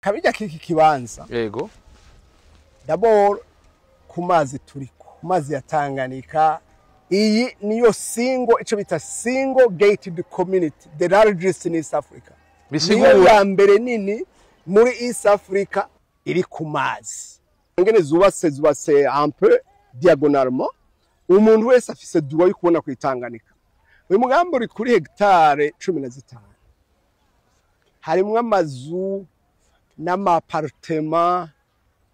kabijya kiki kibanza yego d'abord ku mazi turiko mazi ya Tanganyika iyi niyo single ico bita single gated community the largest in East Africa niyo ya mbere nini muri East Africa iri ku mazi ngene zubatse un peu diagonalement umuntu wese afise droit yo kubona ku Tanganyika uyu mugambo uri kuri hectare 15 harimwo amazu n'amapartement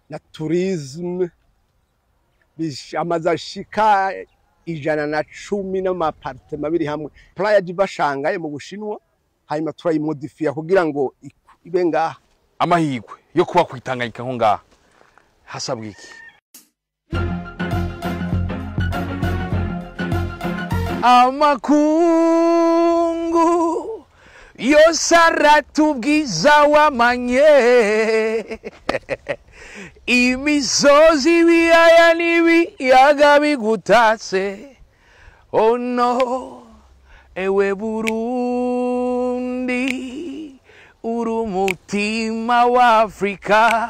na tourisme amazashika 110 n'amapartement biri hamwe playa d'Ibashangaye mu Bushinwa hanyuma turayimodifia kugira ngo ibe ngaha amahigwe yo kuba kwitanganyika nko ngaha hasabwa iki amakungu yose aratubwiza wamanye imisozi ibiyaya n'ibiyaga bigutatse oh no ewe Burundi uri umutima wa Afrika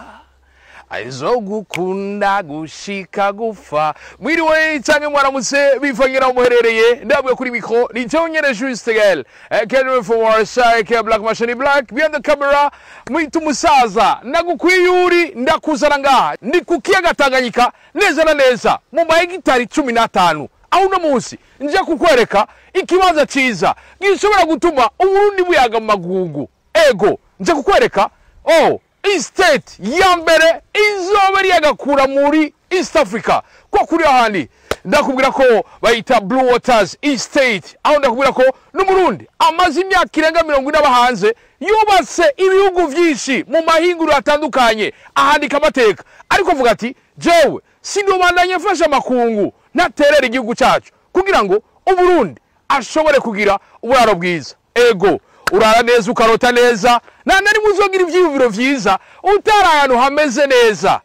aizo gukunda gushika gufa mwiriwe canke mwaramutse bivanyira umuherereye ndabwe kuri micro ni Jonyene Juste Gael Academy for Warsaw ke Black Machine Black behind the camera mwitu musaza nagukwiyuri ndakuzana ngaha ndi kukiyaga Tanganyika neza na neza mu mahegitari 15 aho no munsi nje kukwereka ikibanza ciza gishobora gutuma Uburundi buyaga magungu ego nje kukwereka estate ya mbere izoberi yagakura muri East Africa kwa kuri ahandi ndakubwira ko bayita Blue Waters Estate aho ndakubwira ko n'Umurundi amazi imyaka irenga 40 hanze yubatse ibihugu vyinshi mu mahinguro atandukanye ahandika amateka ariko vuga ati jewe sindobandanye mfasha makungu naterera igihugu cyacu kugira ngo Uburundi ashobore kugira uburaro bwiza ego urara neza ukarota neza nari muzogira ivyiviro vyiza utara ahantu hameze neza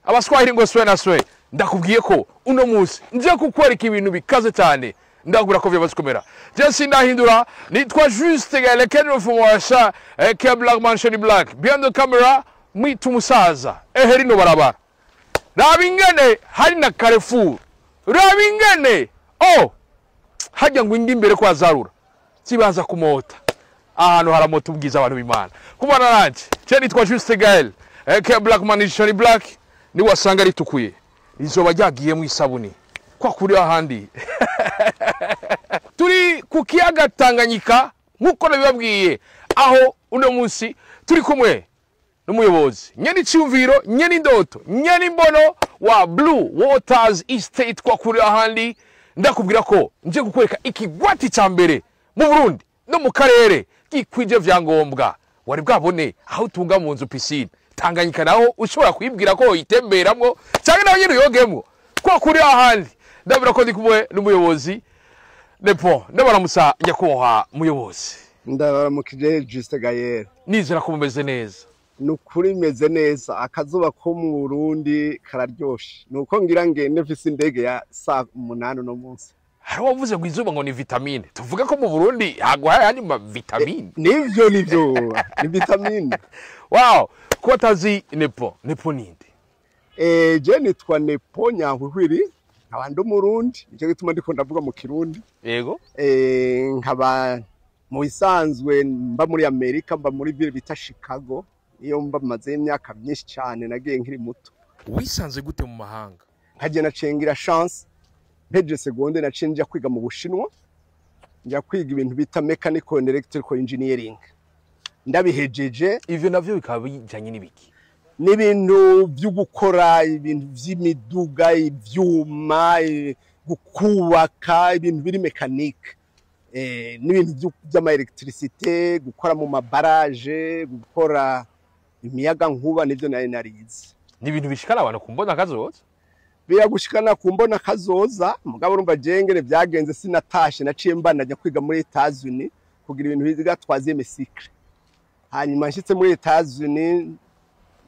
abaswahili ngo swe na swe ndakubwiye ko uno munsi nje kukwereka ibintu bikaze cyane ndagura ko vyabaskomera je sindahindura nitwa Juste Gael Academy for Warsaw ke Black Machine Black behind the camera mwitu musaza rino barabara rabingene hari na Carrefour rabingene hajya ngo indi imbere kwa zarura kibanza kumota ahantu haramoto ubwiza abantu b'Imana kubana nanje je nitwa Juste Gael ke Black Machine Black ni wasanga ritukuye izoba ryagiye mu isabuni kwa kuri ahandi turi ku kiyaga Tanganyika nkuko nabibabwiye aho uno munsi turi kumwe n'umuyobozi nyene cyumviro nyene indoto nyene imbono wa Blue Waters Estate kwa kuri ahandi ndakubwira ko nje kukwereka ikigwati ca mbere mu Burundi no mu karere gikwije vyangombwa wari bwabone aho tunga mu nzu piscine Tanganyika naho ushobora kwibwira ko itemberamwo cyangwa naho nyine yogemwo kwa kuri ahandi ndabira ko ndi kumwe n'umuyobozi Nepo ndabaramusa nyakubaha muyobozi ndabaramukije Juste Gael nizera ko mumeze neza nukuri meze neza akazuba ko mu Burundi kararyoshe nuko ngira ngende mfise indege ya saa 8 no munsi hari wavuze ngo izuba ngo ni vitamine tuvuga ko mu Burundi hagwa yani ma vitamine nivyo ni vitamine wow ko tazi Nepo ninde je nitwa Nepo Nyankwihwiri abandi Umurundi nicyo gituma ndiko ndavuga mu Kirundi yego nkaba mu bisanzwe mba muri Amerika mba muri ville bita Chicago iyo mba maze imyaka myinshi cyane nagiye nkiri muto wisanze gute mu mahanga nkaje nacengira chance mpeje seconde nacenja kwiga mu Bushinwa njya kwiga ibintu bita mechanical and electrical engineering ndabihejeje ivyo navyo bikaba bijanye n'ibiki n'ibintu byo gukora ibintu vy'imiduga ivyuma gukubaka ibintu biri mechanique n'ibintu by'ama electricité gukora mu mabarage gukora imiyaga nkuba nivyo narize n'ibintu bishikana abantu kumbona kazoza biragushikana kumbona kazoza mugabo urumva jengere byagenze sinatashe naciye mbandanya kwiga muri Etats-Unis kugira ibintu biziga troisième cycle hanyuma nshitse muri Etats-Unis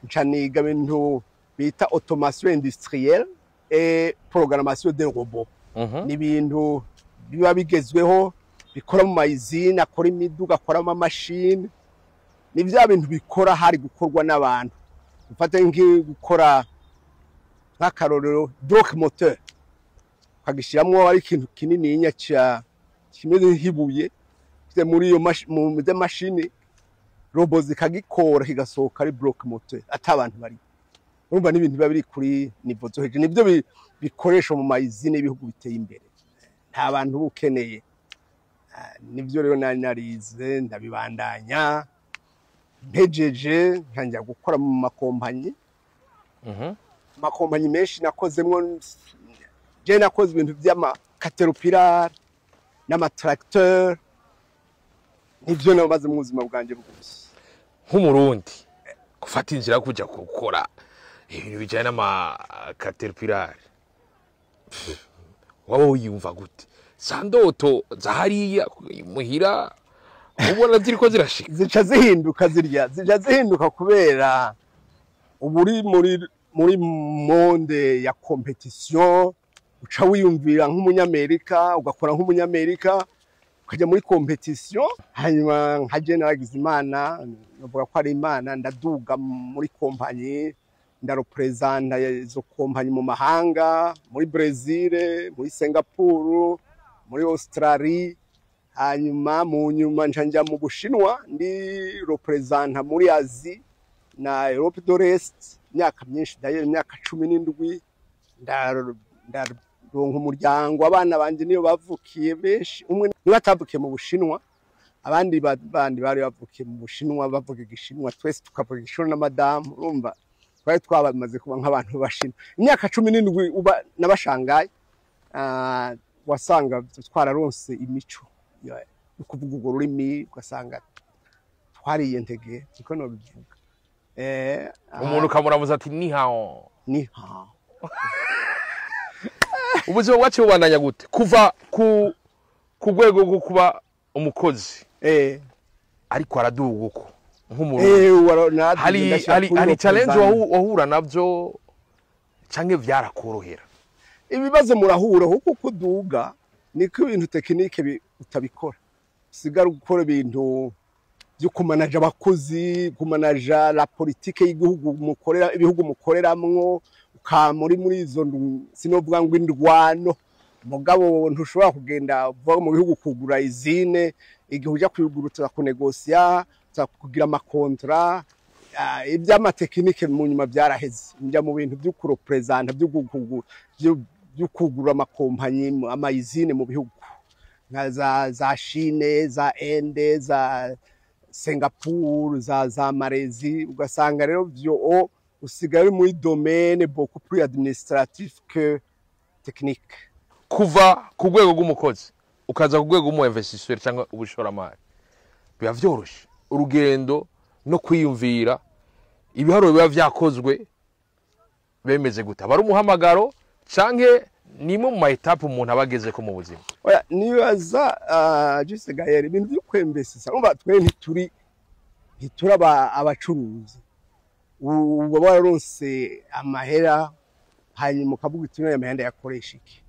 ncaniga ibintu bita automation industrielle et programmation des robots ni ibintu biba bigezweho bikora mu mayizine akora imiduga akora ama machine ni bya bintu bikora hari gukorwa n'abantu ufate gukora nk'akarorero bloc moteur kagishiramwo ari ikintu kinini nyacha kimeze nk'ibuye muri iyo mashini robo zikagikora kigasohoka ari bloc moteur atabantu bari urumva n'ibintu biba biri kuri niveau zo hejuru nibyo bikoresha mu mayizine ibihugu biteye imbere nta bantu bukeneye nibyo rero narize ndabibandanya mpejeje nkajya gukora mu makompanyi makompanyi menshi nakozemwo je nakoze ibintu by'ama caterpillar n'amatracteur nibyo nabaze mu buzima bwanje bwose nk'umurundi gufata inzira kujya gukora ibintu bijyanye n'ama caterpillar waba wiyumva gute sandoto zahariya muhira ubona ziriko zirashika zica zihinduka kubera uburi muri monde ya competition uca wiyumvira nk'umunyamerika ugakora nk'umunyamerika ukajya muri competition hanyuma nka naragize imana navuga ko ari imana ndaduga muri kompanyi ndarepresenta izo kompanyi mu mahanga muri Brazil muri Singapore muri Australia hanyuma mu nyuma njanja mu Bushinwa ndi representa muri Asia na Europe de l'Est myaka myinshi daye myaka 17 ndaronka umuryango abana banje niyo bavukiye benshi umwe niwe atavukiye mu Bushinwa abandi bandi bari bavukiye mu Bushinwa bavuga igishinwa twese tukavuga igishinwa na madame urumva twari twabamaze kuba nk'abantu bashina imyaka 17 uba nabashangaye wasanga twararonse imico yo kuvuga urwo rurimi ugasanga twariye ntege niko no bivuga umuntu kamuramuza ati ni hao ubuzima bwacu bubandanya gute kuva ku rwego rwo kuba umukozi ariko araduga uko nk'umuntu hari challenge wahura nabyo canke byarakorohera ibibazo murahura kuko kuduga niko ibintu tekinike utabikora sigara gukora ibintu byo kumanaja abakozi kumanaja la politique y'igihugu mukorera ibihugu mukoreramwo muri izo sinovuga ngo indwano mugabo ntushobora kugenda uva mu bihugu kugura izine igihe ujya kwigurutsa kunegosia kugira amakontra iby'amatekinike mu nyuma byaraheze njya mu bintu byo kurepresenta byo kugura amakompanyi amayizine mu bihugu nka za Chine za Inde za Singapore za Malaisie ugasanga rero byo usigaye muri domaine beaucoup plus administratif que technique kuva ku rwego rw'umukozi ukaza ku rwego rw'umuinvestisseur cyangwa ubushoramari biba vyoroshe urugendo no kwiyumvira ibiharuro biba vyakozwe bemeze gute bari umuhamagaro canke nimwe mu etape umuntu abageze ko mu buzima oya nibaza juste gahere ibintu byo kwembesisa umva twe ntituraba abacuruzi uba wararonse amahera hanyuma ukavuga uti niyo mahenda yakoresha iki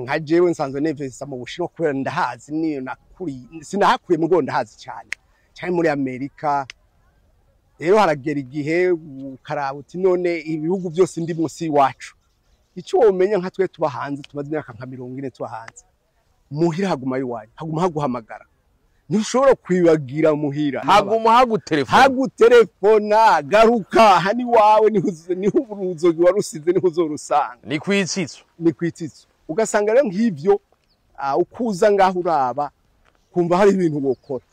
nka jewe nsanzwe nevesa mu Bushinwa kubera ndahazi niyo nakuri sinahakuriye mu Rwanda ndahazi cyane muri Amerika rero haragera igihe ukaraba uti none ibihugu byose ndi munsi iwacu icyo womenya nka twe tuba hanze tumaze imyaka nka 40 tuba hanze muhira haguma yiwaye haguma haguhamagara ntushobora kwibagira muhira haguma hagutelefona garuka hani wawe niho uruzogi warusize niho uzorusanga ni kwitsitso ugasanga rero nk'ivyo ukuza ngaho uraba kumva hari ibintu bokora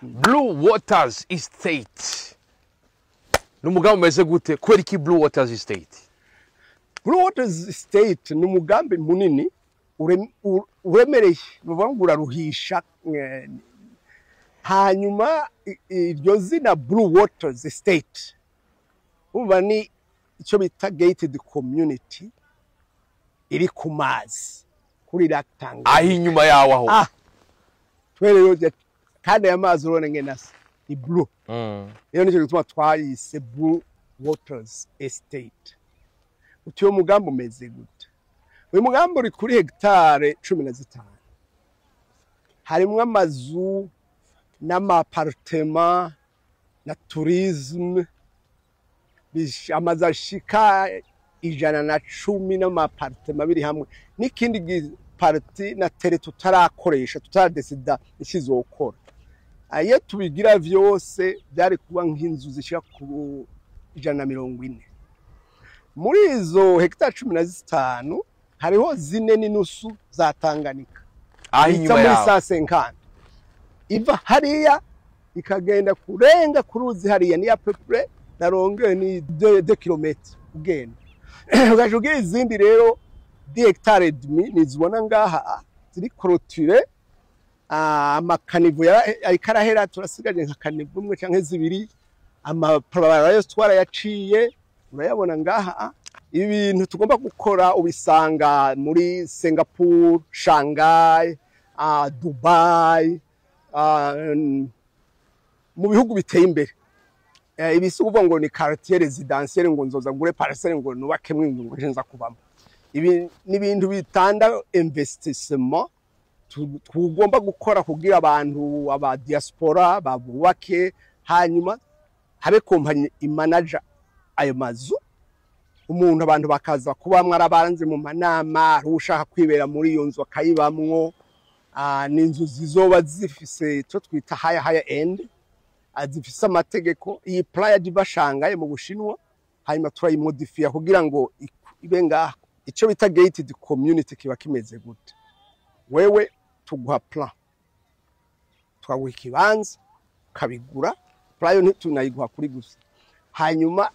Blue Waters Estate numugambi meze gute kweri ki Blue Waters Estate Blue Waters Estate numugambi munini uremereye bavangura ruhisha hanyuma iryo zina Blue Waters Estate uba ni icyo bita gated community iri ku mazi kuri Tanganyika aho inyuma yawo aho twere kandi amazi urone ngenasa ni blue rero nicyo gituma twayise Blue Waters Estate utiyo mugambo umeze gute uyu mugambo uri kuri hectare 15 harimo amazu n'amapartema na tourisme amazu ashika 110 n'amapartema biri hamwe n'ikindi parti na tere tutarakoresha tutaradesida ikizokora. Ayo tubigira vyose byari kuba nk'inzu zishika ku 140. Muri izo hectare 15 hariho 4.5 za Tanganyika. Inyuma yaho 150 iva hariya ikagenda kurenga kuruzi hariya ni ya pepre naronge ni 2 km ugenda. Ugajugira izindi rero 10 hectare demi nizibona ngaha ziri clôture amakanivo arikarahera turasigaje nka kanivo umwe canke zibiri amaprobara yo twara yaciye urayabona ngaha. Ibintu tugomba gukora ubisanga muri Singapore, Shanghai, Dubai, mu bihugu biteye imbere. Ibisubizo ngo ni quartier residentiel ngo nzoza ngure parcelle ngo nubakemwe ngo njenza kubamo. Ibi ni ibintu bitanda investissement tugomba gukora kugira abantu aba diaspora babubake, hanyuma habe company imanager ayo mazu. Umuntu abantu bakaza kuba mwarabanze mu manama ushaka kwibera muri iyo nzu akayibamwo. N'inzu zizoba zifise cyo twita higher end, azifise amategeko. Iyi playa dibashangaye mu Bushinwa, hanyuma turayimodifia kugira ngo ibe ngaho. Ico bita gated community kiba kimeze gute. Wewe tuguha plan, twaguha ikibanza kabigura, playa ntitunayiguha kuri gusa, hanyuma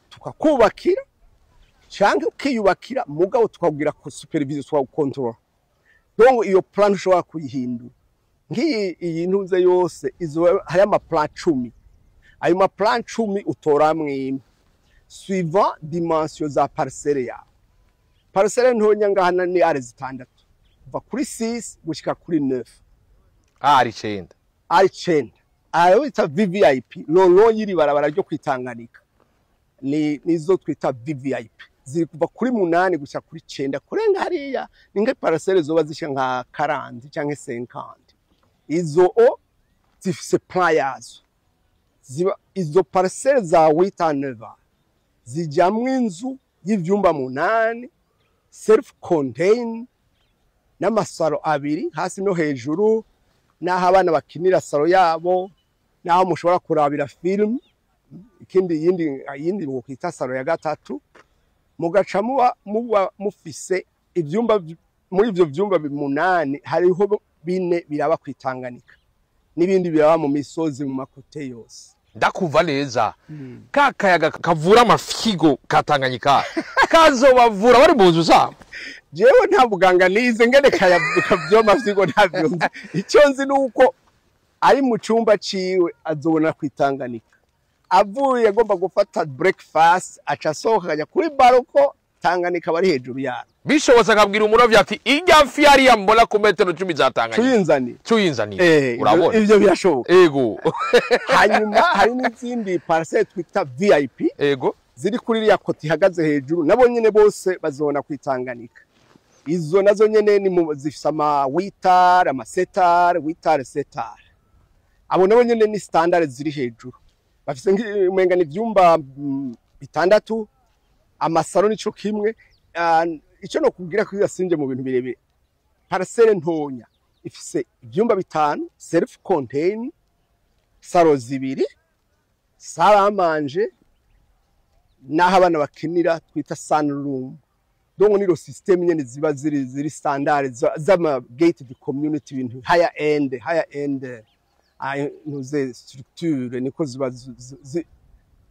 tukakubakira canke ukiyubakira mugabo tukabwira ko supervision twa control. Donc iyo plan ushobora kuyihindura iyi ntuze yose izo haya ma plan 10. Ayo ma plan 10 utoramwe suivant dimension za parcelle ya. Parcelle ntonya ngahana ni are zitandatu kuva kuri 6 gushika kuri 9. ari 9 ayo ita VVIP lolo yiri barabara ryo kwitanganika nizo twita VVIP ziri kuva kuri 8 gushika kuri 9 kurenga hariya ninge parcelle zoba zisha nka 40 canke 50. Izo zifise plan yazo ziba izo parcelle za 8 zijamwe inzu y'ivyumba 8 self contained n'amasaro 2 hasi no hejuru, naho abana bakinira saro yabo, naho mushobora kurabira film. Ikindi yindi bukita saro ya gatatu, mugaca muba mufise ivyumba. Muri ivyo vyumba 8 hariho 4 biraba kwitanganika n'ibindi biraba mu misozi mu makote yose. Ndakuva neza kakayaga kavura amafigo katanganyika kazobavura bari mu nzu zabo. Jewe nta buganga nize ngene kavyo amafigo ntavyonze. Icyo nzi nuko ari mu cyumba ciwe azobona kwitanganika, avuye agomba gufata breakfast aca sohokanya kuri baroko Tanganyika bari hejuru yaro. Bishobotse akabwira umurovyi ati ijya fi yari yambona ku metero 10 za Tanganyika tuyinzani urabona ivyo birashoboka. Ego hanyuma hari n'izindi parcelle twita VIP ego ziri kuri ya koti hagaze hejuru, nabo nyene bose bazona kwitanganika. Izo nazo nyene ni zifisa ama witar ama setar witar setar. Abo nabo nyene ni standard ziri hejuru, bafise nk'umenga ni vyumba 6, amasaro nico kimwe. Ico no kugira ko yasinje mu bintu birebire. Parcelle ntonya ifise ivyumba 5 self contained, saro 2, sala manje, naho abana bakinira twita sunroom. Donc ni ro system nyene ziba ziri standard zama gated community bintu higher end nuze structure niko ziba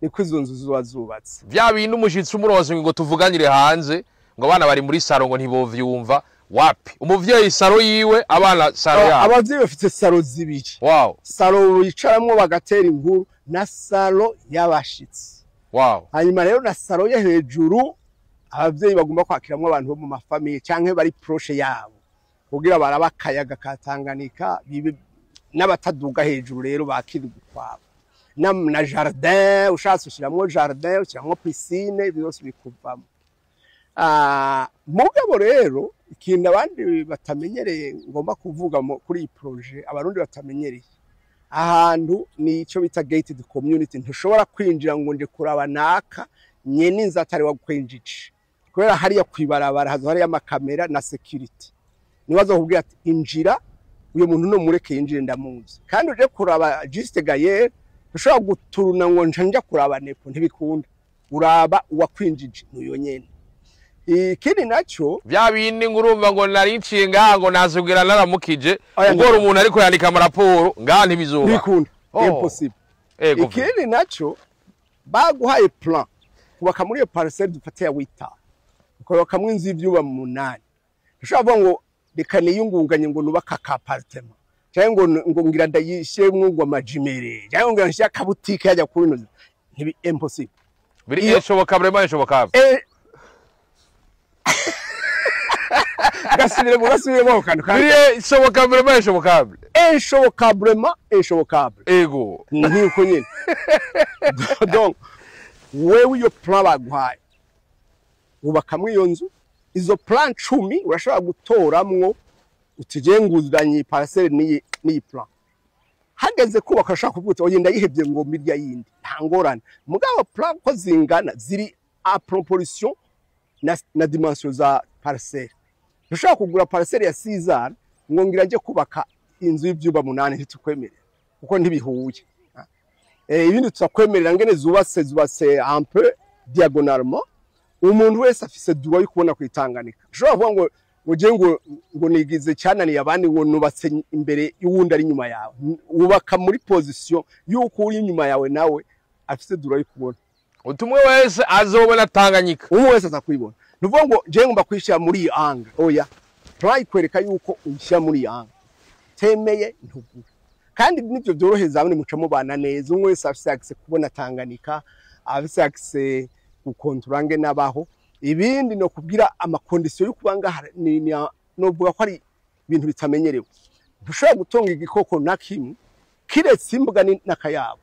niko izo nzu ziba zubatse. Vya bintu umushitsi umurozi ngo tuvuganire hanze ngo abana bari muri saro ngo ntibovyumva wapi. Umuvyeyi saro yiwe, abana saro yabo. Abavyeyi bafite saro 2. Wow. Saro yicaramwo bagatera inkuru na saro y'abashitsi. Wow. Hanyuma rero na saro ya hejuru abavyeyi bagomba kwakiramwo abantu bo mu mafamiye canke bari proche yabo kugira barabakayaga Katanganyika bibe n'abataduga hejuru rero bakiri kwabo. Na jardin ushatse ushiramwo jardin, ushiramwo piscine, byose bikuvamo. Mugabo rero ikintu abandi batamenyereye ngomba kuvuga kuri iyi projet abarundi batamenyereye. ahantu ni ico bita gated community ntushobora kwinjira ngo nje kuraba naka nyene inzatari wa kwinjije kubera hariya kwibarabara hazo hariya amakamera na security nibazo kubwira ati injira uyo muntu no mureke yinjire ndamuzi kandi uje kuraba Juste Gaël ushobora guturuna ngo njanja kuraba nepo ntibikunda uraba uwakwinjije nuyo nyene ikindi naco bya bindi ngurumva ngo nari nciye ngaho nazubwira naramukije ubwo umuntu ariko yandika amaraporo ngaho ntibizoba bikunda impossible ikindi naco baguhaye plan kubaka muri iyo parcelle dufate ya wita ukoroka mu inzu y'ivyuba mu 8 ushobora ngo reka niyungunganye ngo nubaka ka appartement cyangwa ngo ngira ndayishe mwungwa majimere cyangwa ngo nshya kabutike yajya kuri no ntibi impossible biri eshoboka vraiment eshoboka gasubire mu kantu biri eshoboka vraiment eshobokable ego nk'uko nyine donc wewe iyo plan baguhaye ubakamwe iyo nzu izo plan 10 urashobora gutoramwo utijenguzanye parcelle ni plan hageze kubaka shaka kuvuga oye ndayihebye ngo mirya yindi ntangorane mugabo plan ko zingana ziri a proportion na dimension za parcelle ushaka kugura parcelle ya Cesar ngo ngira nje kubaka inzu y'ivyuba 8 ntitwemerera kuko ntibihuye ibindi tutakwemerera ngene zubatse un peu diagonalement umuntu wese afise duwa yo kubona kwitanganika ushobora kuvuga ngo nigize cyananiye abandi ngo nubatse imbere y'uwundi ari nyuma yawe ubaka muri position yuko uri nyuma yawe nawe afise duwa yo kubona utumwe wese azobona Tanganyika umwe wese azakwibona nuvuga ngo je ngomba kwishira muri angle oya try kwereka yuko ushya muri angle temeye ntugura kandi nivyo byoroheza abone mucamo bana neza umwe wese afise access kubona Tanganyika afise access ukonturange nabaho ibindi no kubwira amakondisiyo yo kubanga no vuga ko ari ibintu bitamenyerewe dushobora gutonga igikoko nakimwe kiretse imbwa n'akayabo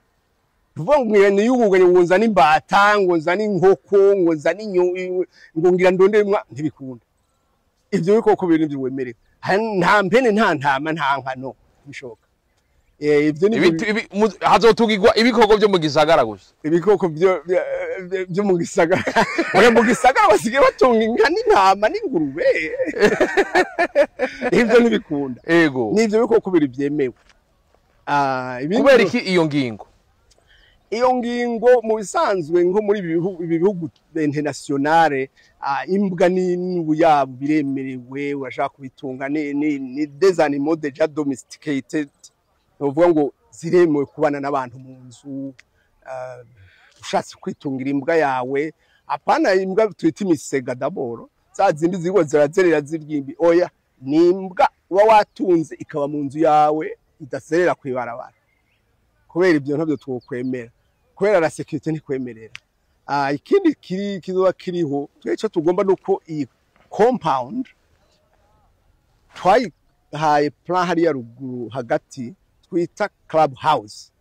vuga ngo ni yuguganye wonza n'imbata ngo nza n'inkoko ngo nza n'inyo ngo ngira ndonderemwa ntibikunda ivyo bikoko bintu byo wemerera nta mpene nta ntama nta nkano bishoka ivyo ni hazotugirwa ibikoko byo mu gisagara gusa ibikoko byo mu gisagara oya mu gisagara basigaye batunga inka n'intama n'ingurube ivyo ntibikunda ego nivyo bikoko biri byemewe kubera iki iyo ngingo mu bisanzwe nko muri ibihugu internationale imbwa n'ubuyabo biremerewe urashaka kubitunga ni des animaux déjà domesticated uvuga ngo ziremewe kubana n'abantu mu nzu ushatse kwitungira imbwa yawe apana imbwa twita imisega daboro za zindi zigo zirazerera ziryimbi oya ni imbwa uba watunze ikaba mu nzu yawe idaserera kwibarabara kubera ibyo ntabyo twokwemera kubera la sécurité ntikwemerera ikindi kizoba kiriho tweco tugomba nuko iyi compound twayihaye plan hariya ruguru hagati twita club house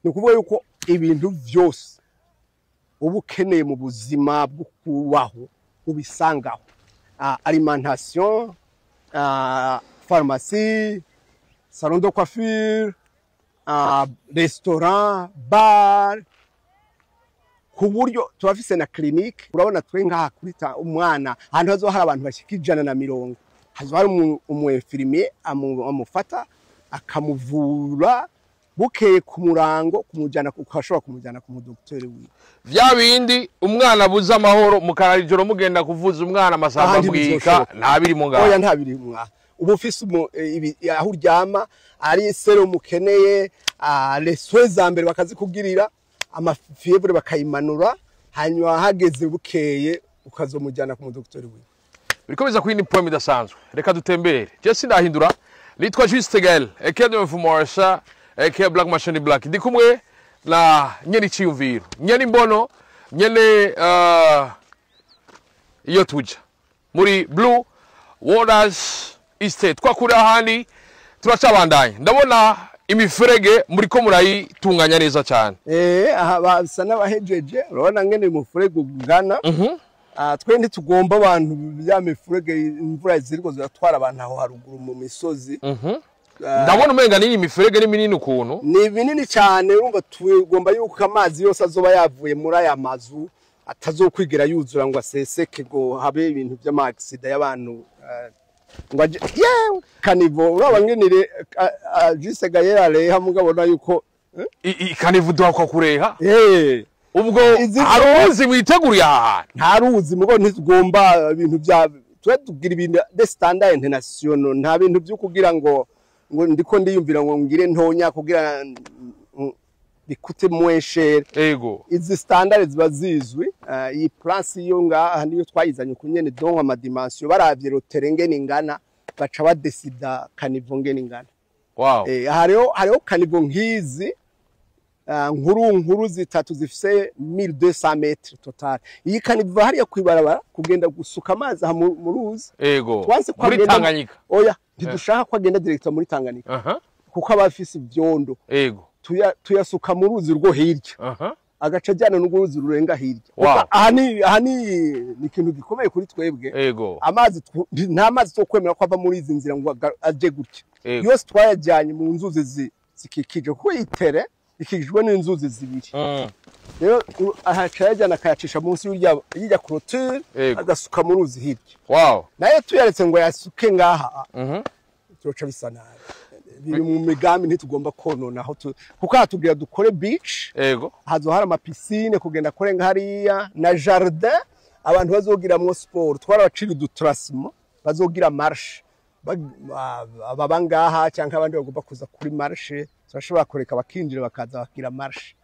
ni ukuvuga yuko ibintu byose uba ukeneye mu buzima bwo kubaho ubisangaho alimentation pharmacie salon de coiffure restaurant bar ku buryo turafise na clinique urabona twe ngaha kurita umwana ahantu hazo hari abantu bashika 150 hazo hari umuinfirmier amufata akamuvura bukeye ku murango kumujana ukashobora kumujana ku mudokiteri wiwe vya bindi umwana buza amahoro mukarijoro mugenda kuvuza umwana masamba bwika ntabiri mu ngaho oya ntabiri mu ngaho ubu ufise aho uryama ari serum mukeneye les soins zambere bakazikugirira amafievre bakayimanura hanyuma hageze bukeye ukazomujana ku mudokiteri wiwe birikomeza kwini point idasanzwe reka dutembere je sindahindura nitwa Juste Gaël Academy for Marsha aka Black Machine Black ndi kumwe na nyeni ciyumviro nyeni mbono nyene iyo tuja muri Blue Waters Estate kwa kuri ahandi turacabandanye ndabona imifurege muri ko murayitunganya neza cyane aha basa n'abahejeje urabona ngene imifurege ugana twe ntitugomba abantu bya mifurege imvura ziriko ziratwara abantu aho haruguru mu misozi ndabona umenga nini imiferege ni minini ukuntu ni binini cyane urumva tugomba yuko amazi yose azoba yavuye muri aya mazu atazokwigira yuzura ngo aseseke ngo habe ibintu by'amaksida y'abantu ngo kanivo uraba ngenire jisega yare mugabona yuko kanivo duhakwa kureha ubwo haruzi mwiteguriye aha nta ruzi mugo ntizigomba ibintu bya tugira ibintu de standard international nta bintu byo kugira ngo ndiko ndiyumvira ngo ngire ntonya kugira bikute mweshere ego izi standard ziba zizwi iyi place yo ngaha niyo twayizanye kunyene donka ama dimension baravye rotere ingana baca badesida kanivo ingana wow hariho kanivo nkizi nkuru zitatu zifise 1200 metres total iyi kanivo hariya kwibarabara kugenda gusuka amazi mu ruzi ego muri Tanganyika oya ntidushaka ko agenda direct muri Tanganyika kuko abafise ibyondo ego tuyasuka mu ruzi rwo hirya agaca jyana n'uruzi rurenga hirya aha ni ikintu gikomeye kuri twebwe ego amazi nta mazi to kwemera ko ava muri izi nzira ngo aje gutya yose twayajyanye mu nzuzi zikikije kuko itere ikikijwe n'inzuzi zibiri rero ahaca yajyana akayacisha munsi y'ijya clôture agasuka mu ruzi hirya wow naye tuyaretse ngo yasuke ngaha turoca bisa nabi biri mu migambi ntitugomba konona aho kuko hatubwira dukore beach ego hazo hari ama piscine kugenda korenga hariya na jardin abantu bazogiramwo sport twarabacira du tracement bazogira marche ababangaha cyangwa abandi bagomba kuza kuri marche turashobora kureka bakinjira bakaza bakira marche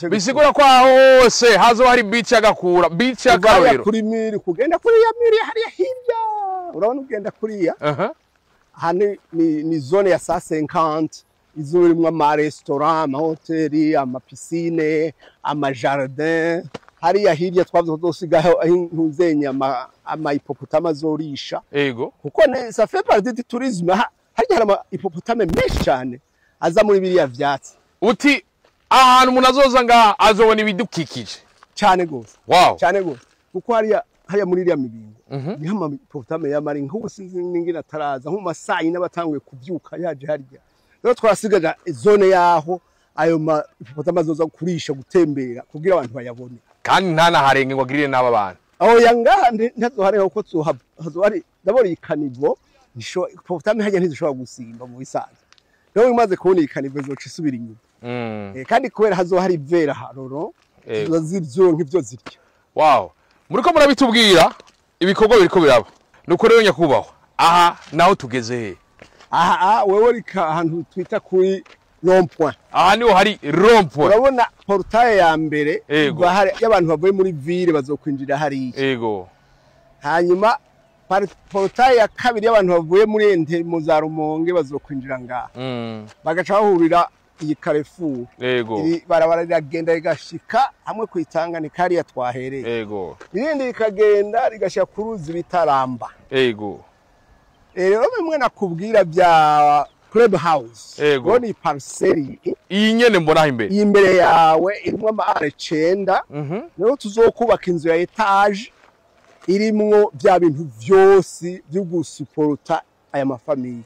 bisigura ko hose hazo hari beach agakura beach akarero kuri miri kugenda kuri ya miri hariya hirya urabona ugenda kuri ya hani ni zone ya 150 izo rimwe ama restaurant ama hoteli ama piscine ama jardin hariya hirya twavuze dosigaho ntuzenya ama hippopotames zorisha ego kuko ça fait partie du tourisme hariya ama hippopotames menshi cyane aza muri biriya vyatsi uti ahantu umuntu azoza nga azobona ibidukikije cyane gose wow cyane gose kuko hariya muri iriya mibingo niho ama hippopotames yamari nk'ubu sinzi ningira taraza nko masayi n'abatanguye kubyuka yaje harya rero twasigaje zone yaho ayo ma hippopotames azoza kurisha gutembera kugira abantu bayabone kandi ntana harenge ngo agirire n'aba bantu aho yanga ntazo hariho uko hazo hari ndabori kanivo nisho hippopotames hajya ntizishobora gusimba mu bisanzwe rero bimaze kubona ikanivo zoca isubira inyuma kandi kubera hazo hari vera haroro zivyo nk'ivyo zirya wow muriko murabitubwira ibikorwa biriko biraba nuko rero nyakubahwa aha naho tugeze he aha wewe rika ahantu twita kuri rond-point aha niho hari rond-point urabona portail ya mbere bahari y'abantu bavuye muri ville bazokwinjira hari ego hanyuma portail ya kabiri y'abantu bavuye muri ente mu za Rumonge bazokwinjira ngaha bagaca bahurira iyi Carrefour ego barabara rigenda rigashika hamwe kwitanga ni kariya twahereye ego irindi rikagenda rigashika ku ruzi bitaramba ego rero bimwe nakubwira bya Club House ego ni parcelle iyi nyene mbona imbere imbere yawe irimo ama R9 rero tuzokubaka inzu ya etage irimwo bya bintu byose byo gusuporta aya mafamiye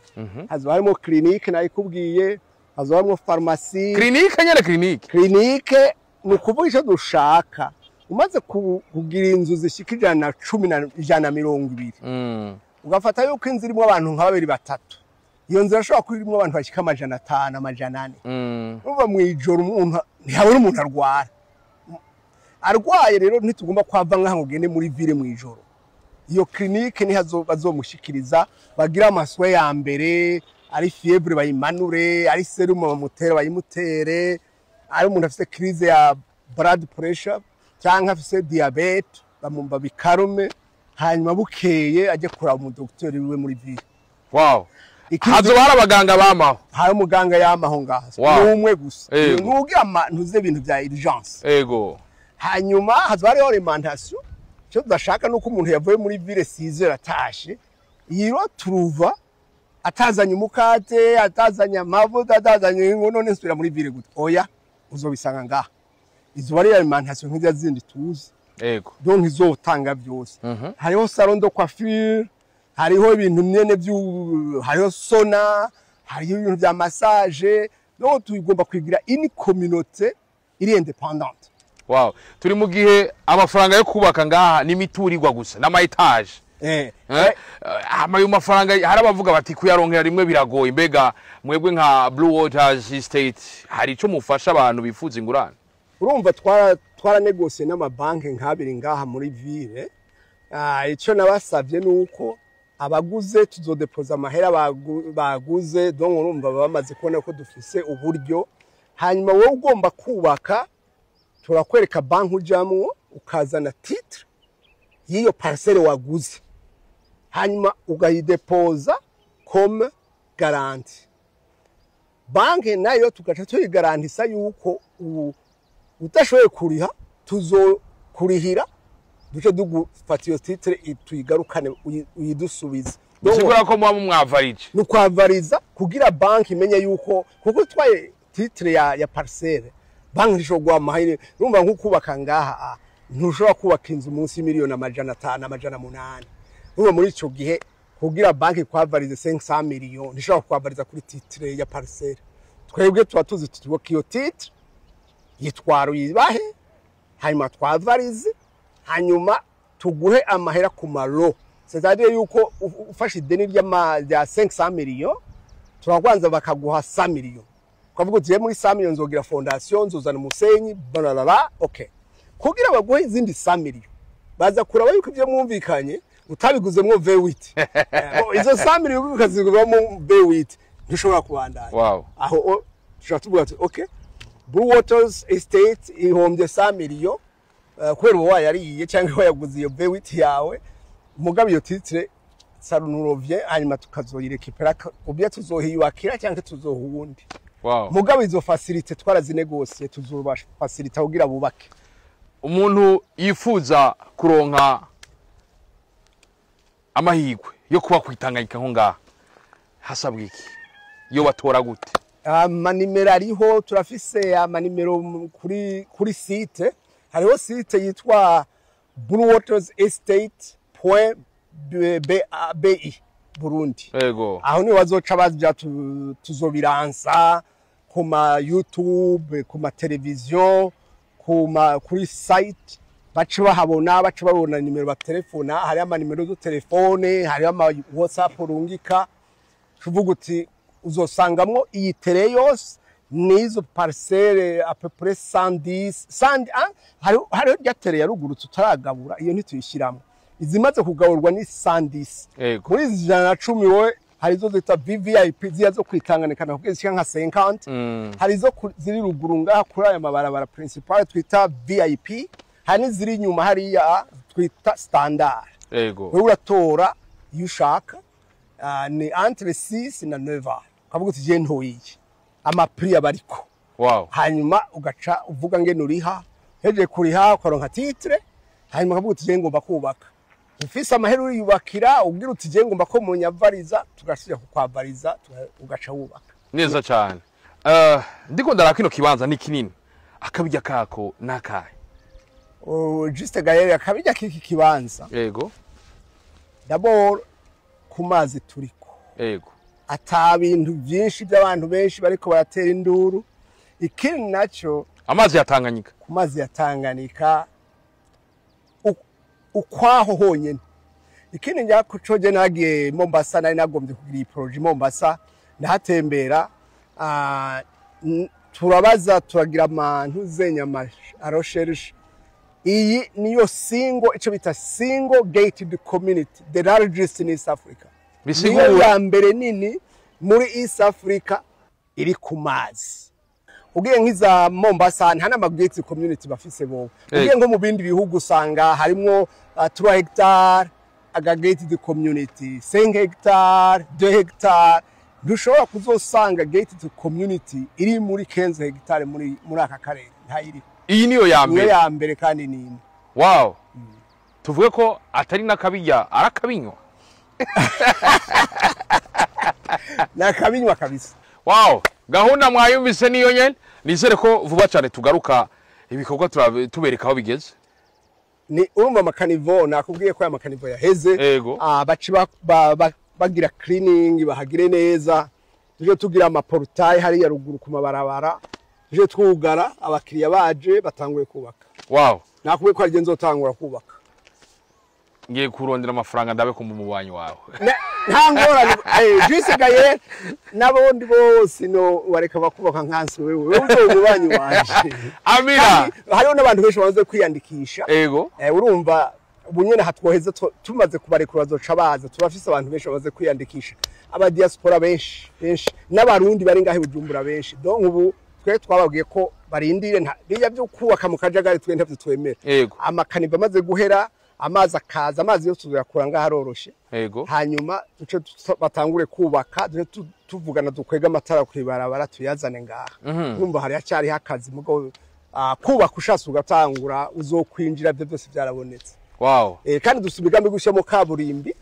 hazo harimo clinique nayikubwiye hazabamo pharmacie clinique nyene clinique ni kuvuga icyo dushaka umaze kugira inzu zishikije na 120 ugafata yuko inzu irimo abantu nka 2-3 iyo nzu irashobora kuba irimo abantu bashika 500 400 uva mu ijoro umuntu ntihabura umuntu arwaye rero ntitugomba kwava nkaho ugende muri ville mu ijoro iyo clinique ni bazomushikiriza bagira amaswe ya mbere ari fièvre bayimanure ari serum bamutera bayimutere ari umuntu afite crise ya blood pressure cyangwa afite diabete bamumba bikarume hanyuma bukeye ajye kuraba mu docteur wiwe muri ville wow hazo hari abaganga bamaho hari umuganga yamaho ngaho n'umwe gusa nugira ntuze ibintu bya urgence ego hanyuma hazo hari alimentation cyo dashaka nuko umuntu yavuye muri ville 6h atashe yiro turuva atazanye umukate atazanye amavuta atazanye ingono nsubira muri ville gute oya uzobisanga ngaha izo bari alimentation nk'izya zindi tuzi ego donc izotanga byose hariho salon de coiffure hariho ibintu nyene hariho sona hariyo ibintu bya massage no tugomba kwigira ini communauté iri independante. Wow, turi mu gihe amafaranga yo kubaka ngaha ni miturirwa gusa n'ama etage. Amayo mafaranga harabavuga bati kuyaronkera rimwe biragoye, mbega mwebwe nka Blue Waters Estate hari ico mufasha abantu bifuza ingurane? Urumva twara negotiate n'amabanki nkabiri ngaha muri ville. Ico nabasavye nuko abaguze tuzodepoza amahera baguze, donc urumva bamaze kubona ko dufise uburyo. Hanyuma wowe ugomba kubaka turakwereka banki ujamwo ukazana titre y'iyo parcelle waguze, hanyuma ugayidepoza comme garantie. Banki nayo tugaca tuyigarantisa yuko utashoboye kuriha tuzokurihira duce dugufata iyo titre tuyigarukane uyidusubize. Bisigura ko muba mwavarije nukwavariza kugira banki imenye yuko kuko twaye titre ya parcelle banki rishobora amahire. Urumva nko kubaka ngaha ntushobora kubaka inzu munsi y'imiliyoni 500 amajana 800. Urumva muri ico gihe kugira banki kwavarize 500 millions ntishobora kwavariza kuri titre ya parcelle. Twebwe tuba tuzi tutubaka iyo titre yitwaro yibahe, hanyuma twavarize, hanyuma tuguhe amahera ku malo. C'est-à-dire yuko ufashe ideni rya 500 millions turakwanza bakaguha 100 millions. Kwavuga uti muri 100 millions nzogira fondation, nzozana umusenyi banalala. Okay, kugira baguhe izindi 100 millions baza kuraba yuko ivyo mwumvikanye utabiguzemwo V8. Izo 100 millions bikaziguramo V8 ntushobora kubandanya. Wow. Aho tushatuvuga ati okay, Blue Waters Estate ihombye 100 millions kubera uwo yariye cyangwa yaguze iyo V8 yawe. Mugabe iyo titre sarunurovye hanyuma tukazoyirekipera ubye tuzohiyubakira cyangwa tuzohuwundi. Wow. Mugabe izo facilite twarazinegosie tuzobasha facilite kugira bubake. Umuntu yifuza kuronka amahigwe yo kuba kwitanganyika nko ngaha hasabwa iki? Yo batora gute? Amanimero ariho, turafise amanimero kuri site. Hariho site yitwa Blue Waters Estate.bi Burundi. Ego. Aho ni wazoca baza tuzobiransa kuma YouTube, kuma television, kuri site. Baca babona nimero ba telefona, hari ama nimero zo telefone, hari ama WhatsApp urungika. Tuvuga uti uzosangamwo iyi tele yose nizo parcelle à peu près 110 hari ya tele ya ruguru tutaragabura, iyo ntituyishiramo. Izimaze kugaburwa ni 110. Muri 110 wowe hari zo zita VVIP ziyazo kwitanganikana kugeza nka 50. Hari zo ziri ruguru ngaha kuri aya mabarabara principal twita VIP. Hani ziri nyuma hari ya twita standard. Ego. Wewe uratora iyo ushaka ni entre 6 na 9. Kavuga uti je ntoyi. Ama prix abariko. Wow. Hanyuma ugaca uvuga ngene uriha, heje kuriha ukaronka titre, hanyuma kavuga uti je ngomba kubaka. Ufise amahera uriyubakira ugira uti je ngomba ko munyavariza tugashira kukwavariza ugaca wubaka. Neza cyane. Ndiko ndara kino kibanza ni kinini. Akabijya kako nakaye. Juste gahere akabijya kiki kibanza. Yego. D'abord kumazi turiko. Yego. Ata bintu byinshi by'abantu benshi bariko baratera induru. Ikindi naco amazi yatanganyika. Kumazi yatanganyika ukwaho honyene. Ikindi njako coje nagiye Mombasa nari nagombye kugira iyi projet Mombasa ndahatembera turabaza turagira amantu zenya recherche. Iyi niyo ico bita single gated community, the largest in East Africa. Bisigura ya mbere nini muri East Africa iri ku mazi. Ugiye nkiza Mombasa nta n'amagate community bafise bo. Ugiye nko mu bindi bihugu usanga harimo 3 hectare gated community, 5 hectare, 2 hectare. Dushobora kuzosanga gated community iri muri 15 hectare muri aka karere ntayiri. Iyi niyo ya mbere. Niyo ya mbere kandi nini. Wow. Tuvuge ko atari nakabijya arakabinywa. Nakabinywa kabisa. Wow. Gahunda mwayumvise niyo nyene. Nizere ko vuba cyane tugaruka ibikorwa tubereka aho bigeze. Ni urumva makanivo nakubwiye ko ya makanivo yaheze. Ego. Baci bagira cleaning bahagire neza. tuje tugira amaportail hari ya ruguru ku mabarabara tuje twugara abakiriya baje batanguye kubaka wow nakuwe ko ari nzotangura kubaka ngiye kurondera amafaranga ndabe ku mubanyi wawe nta ngorane jisigaye nabondi bose no wareka bakubaka nkansi wewe umubanyi wanje Amina hariho n'abantu benshi bamaze kwiyandikisha ego urumva ubunyene hatwoheza tumaze kubarekura bazoca baza tubafise abantu benshi bamaze kwiyandikisha aba diaspora benshi n'abarundi bari ngahe Bujumbura benshi donc ubu twe twababwiye ko barindire bijya byo kubaka mu kajagari twe ntavyo twemera amakaniba amaze guhera amazi akaza amazi yo tuzakura ngaha aroroshe hanyuma duce batangure kubaka tuvugana dukwega amatara kwibarabara tuyazane ngaha urumva hari cyari hakazi mugo kubaka ushaka ugatangura uzokwinjira byo byose byarabonetse wow kandi dusubigambi gushamo kaburimbi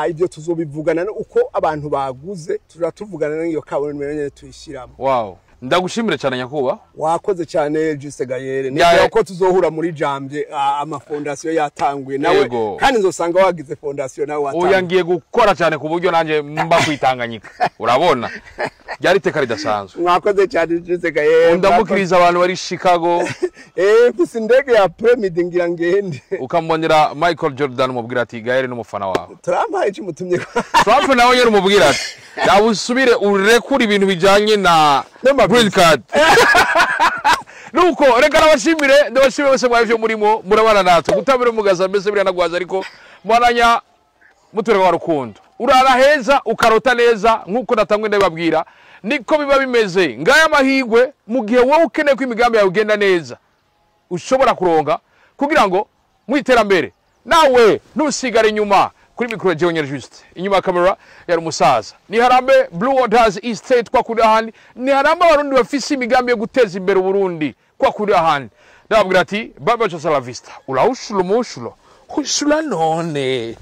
ibyo tuzobivugana uko abantu baguze turatuvugana n'iyo kaburimbi nyene tuyishiramo wow ndagushimire cyane nyakuba wakoze cyane Gisegayere niko ko tuzohura muri Jambye ama fondation yatanguye nawe kandi nzosanga wagize fondation nawe watanguye uyangiye gukora cyane ku buryo nanje mba kwitanganyika urabona byari teka ridasanzwe mwakoze cyane Gisegayere ndamukiriza abantu bari Chicago gusa indege ya Pyramid ngira ngende ukambonera Michael Jordan umubwira ati Gaere n'umufana wawe Trump iki mutumye Trump nawe yari umubwira ati yabusubire urekura ibintu bijanye na green card nuko reka nabashimire ndabashimire bose mwavyo murimo murabana natwe gutabira umugaza mbese biri nagwaza ariko mwananya muturega wa rukundo urara heza ukarota neza nkuko natangwe ndababwira niko biba bimeze ngaya mahigwe mu gihe wowe ukeneye ko imigambi yawe ugenda neza ushobora kuronga kugira ngo mwiterambere nawe nusigare nyuma kuri micro Junior Juste inyuma kamera yari umusaza ni Harambe Blue Waters Estate kwa kuri ahandi ni Harambe abarundi bafise imigambi yo guteza imbere Burundi kwa kuri ahandi ndababwira ati baba cyo sala vista ula ushulo mushulo none